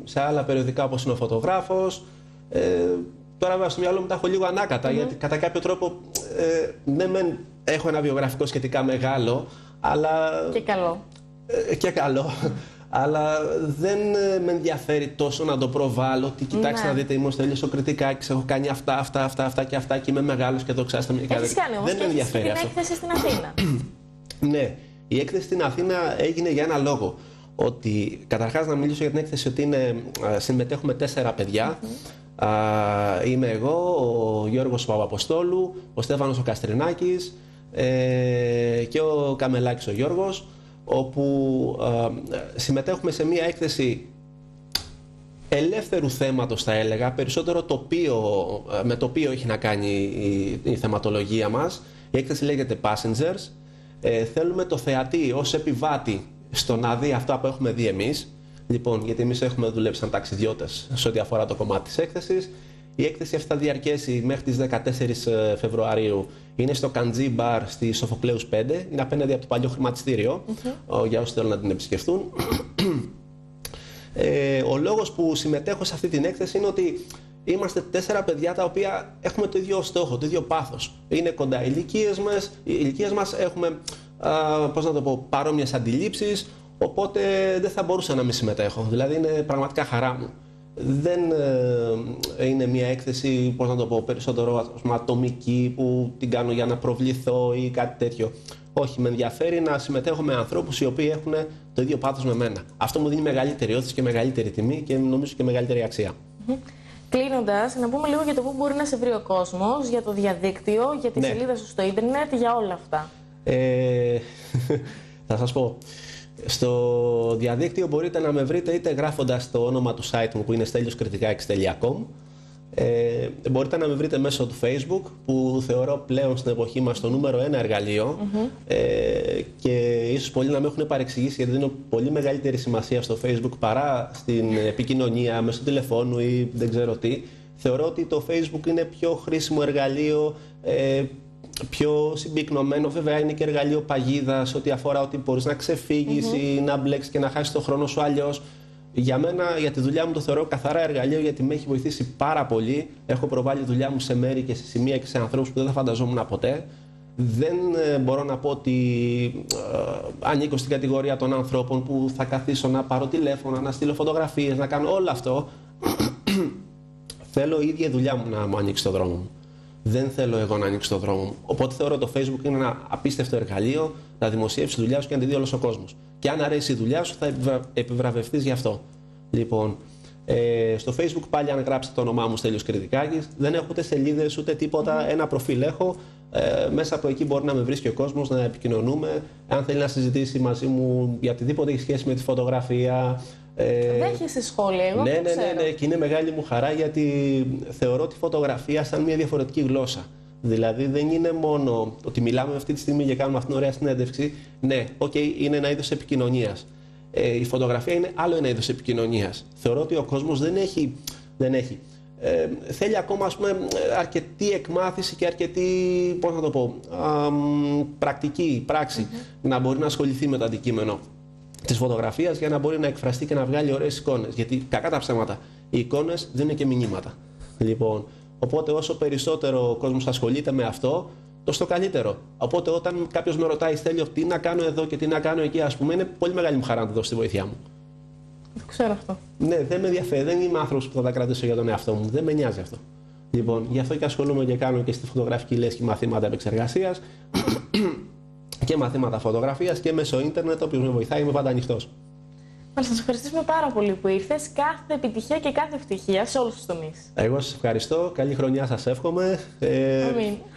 σε άλλα περιοδικά όπως είναι ο Φωτογράφος. Τώρα βέβαια στο μυαλό μου τα έχω λίγο ανάκατα, γιατί κατά κάποιο τρόπο ναι μεν έχω ένα βιογραφικό σχετικά μεγάλο, αλλά... Και καλό. Και καλό. Αλλά δεν με ενδιαφέρει τόσο να το προβάλλω. Ότι κοιτάξτε να δείτε, είμαι ο Στέλιος ο Κρητικάκης, έχω κάνει αυτά και αυτά και είμαι μεγάλος και δοξάστε με. Έχεις κάνει όμως και έχεις την έκθεση στην Αθήνα. Ναι, η έκθεση στην Αθήνα έγινε για ένα λόγο. Ότι καταρχάς να μιλήσω για την έκθεση ότι συμμετέχουμε 4 παιδιά. Είμαι εγώ, ο Γιώργος Παπαποστόλου, ο Στέφανος ο Καστρινάκης και ο Καμελάκης ο Γιώργος, όπου συμμετέχουμε σε μία έκθεση ελεύθερου θέματος, θα έλεγα, περισσότερο με τοπίο έχει να κάνει η θεματολογία μας. Η έκθεση λέγεται Passengers. Θέλουμε το θεατή ως επιβάτη στο να δει αυτά που έχουμε δει εμείς. Λοιπόν, γιατί εμείς έχουμε δουλέψει σαν ταξιδιώτες σε ό,τι αφορά το κομμάτι της έκθεσης. Η έκθεση αυτή θα διαρκέσει μέχρι τις 14 Φεβρουαρίου. Είναι στο Καντζή Μπαρ στη Σοφοκλέους 5. Είναι απέναντι από το παλιό χρηματιστήριο, για όσοι θέλουν να την επισκεφτούν. Ο λόγος που συμμετέχω σε αυτή την έκθεση είναι ότι είμαστε 4 παιδιά τα οποία έχουμε το ίδιο στόχο, το ίδιο πάθος. Είναι κοντά οι ηλικίες μας, έχουμε παρόμοιες αντιλήψεις. Οπότε δεν θα μπορούσα να μην συμμετέχω. Δηλαδή είναι πραγματικά χαρά μου. Δεν είναι μια έκθεση, περισσότερο ατομική που την κάνω για να προβληθώ ή κάτι τέτοιο. Όχι, με ενδιαφέρει να συμμετέχω με ανθρώπους οι οποίοι έχουν το ίδιο πάθος με μένα. Αυτό μου δίνει μεγαλύτερη όθηση και μεγαλύτερη τιμή και νομίζω και μεγαλύτερη αξία. Κλείνοντας, να πούμε λίγο για το πού μπορεί να σε βρει ο κόσμος, για το διαδίκτυο, για τη σελίδα σου στο ίντερνετ, για όλα αυτά. Θα σας πω. Στο διαδίκτυο μπορείτε να με βρείτε είτε γράφοντας το όνομα του site μου που είναι stelioskrititakis.com. Μπορείτε να με βρείτε μέσω του Facebook, που θεωρώ πλέον στην εποχή μας το νούμερο 1 εργαλείο, και ίσως πολλοί να με έχουν παρεξηγήσει γιατί δίνω πολύ μεγαλύτερη σημασία στο Facebook παρά στην επικοινωνία μέσω τηλεφώνου ή δεν ξέρω τι. Θεωρώ ότι το Facebook είναι πιο χρήσιμο εργαλείο, πιο συμπυκνωμένο. Βέβαια είναι και εργαλείο παγίδας ό,τι αφορά ότι μπορείς να ξεφύγεις ή να μπλέξεις και να χάσεις τον χρόνο σου. Αλλιώς για μένα, για τη δουλειά μου το θεωρώ καθαρά εργαλείο, γιατί με έχει βοηθήσει πάρα πολύ. Έχω προβάλει τη δουλειά μου σε μέρη και σε σημεία και σε ανθρώπους που δεν θα φανταζόμουν ποτέ. Δεν μπορώ να πω ότι ανήκω στην κατηγορία των ανθρώπων που θα καθίσω να πάρω τηλέφωνα, να στείλω φωτογραφίες, να κάνω όλο αυτό. Θέλω η ίδια η δουλειά μου να μου ανοίξει το δρόμο μου. Δεν θέλω εγώ να ανοίξω το δρόμο μου. Οπότε θεωρώ το Facebook είναι ένα απίστευτο εργαλείο να δημοσιεύσει τη δουλειά σου και να τη δει όλος ο κόσμος. Και αν αρέσει η δουλειά σου, θα επιβραβευτείς γι' αυτό. Λοιπόν, στο Facebook πάλι, αν γράψετε το όνομά μου Στέλιος Κρητικάκης, δεν έχω ούτε σελίδες ούτε τίποτα. Ένα προφίλ έχω. Μέσα από εκεί μπορεί να με βρίσκει ο κόσμος, να επικοινωνούμε. Αν θέλει να συζητήσει μαζί μου για οτιδήποτε έχει σχέση με τη φωτογραφία. Δέχεσαι σχόλια, εγώ ναι, και είναι μεγάλη μου χαρά, γιατί θεωρώ τη φωτογραφία σαν μια διαφορετική γλώσσα. Δηλαδή δεν είναι μόνο ότι μιλάμε αυτή τη στιγμή και κάνουμε αυτήν την ωραία συνέντευξη. Ναι, είναι ένα είδος επικοινωνίας. Η φωτογραφία είναι άλλο ένα είδος επικοινωνίας. Θεωρώ ότι ο κόσμος δεν έχει. Θέλει ακόμα, ας πούμε, αρκετή εκμάθηση και αρκετή, πράξη να μπορεί να ασχοληθεί με το αντικείμενο της φωτογραφίας για να μπορεί να εκφραστεί και να βγάλει ωραίες εικόνες. Γιατί κακά τα ψέματα, οι εικόνες δίνουν και μηνύματα. Λοιπόν, οπότε όσο περισσότερο ο κόσμος ασχολείται με αυτό, τόσο το καλύτερο. Οπότε όταν κάποιος με ρωτάει, Στέλιο, τι να κάνω εδώ και τι να κάνω εκεί, ας πούμε, είναι πολύ μεγάλη μου χαρά να του δώσω τη βοήθειά μου. Δεν ξέρω αυτό. Ναι, δεν με ενδιαφέρει. Δεν είμαι άνθρωπος που θα τα κρατήσω για τον εαυτό μου. Δεν με νοιάζει αυτό. Λοιπόν, γι' αυτό και ασχολούμαι και κάνω και στη φωτογραφική λέσχη μαθήματα επεξεργασίας και μαθήματα φωτογραφίας και μέσω ίντερνετ. Όποιος με βοηθάει, είμαι πάντα ανοιχτός. Μάλιστα, σας ευχαριστήσουμε πάρα πολύ που ήρθες. Κάθε επιτυχία και κάθε ευτυχία σε όλους τους τομείς. Εγώ σας ευχαριστώ. Καλή χρονιά σας εύχομαι.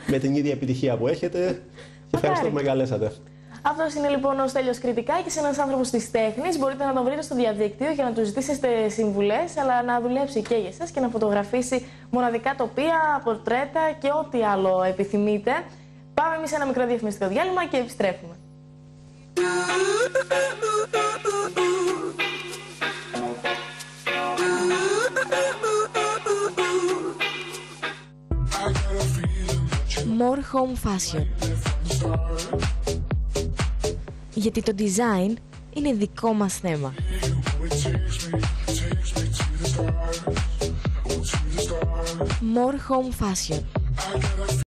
Με την ίδια επιτυχία που έχετε. Και ευχαριστώ που με καλέσατε. Αυτός είναι λοιπόν ο Στέλιος Κρητικάκης, ένας άνθρωπος της τέχνης. Μπορείτε να τον βρείτε στο διαδίκτυο για να του ζητήσετε συμβουλές, αλλά να δουλέψει και για εσάς και να φωτογραφίσει μοναδικά τοπία, πορτρέτα και ό,τι άλλο επιθυμείτε. Πάμε εμείς σε ένα μικρό διαφημιστικό διάλειμμα και επιστρέφουμε. More Home Fashion. Γιατί το design είναι δικό μας θέμα. More Home Fashion.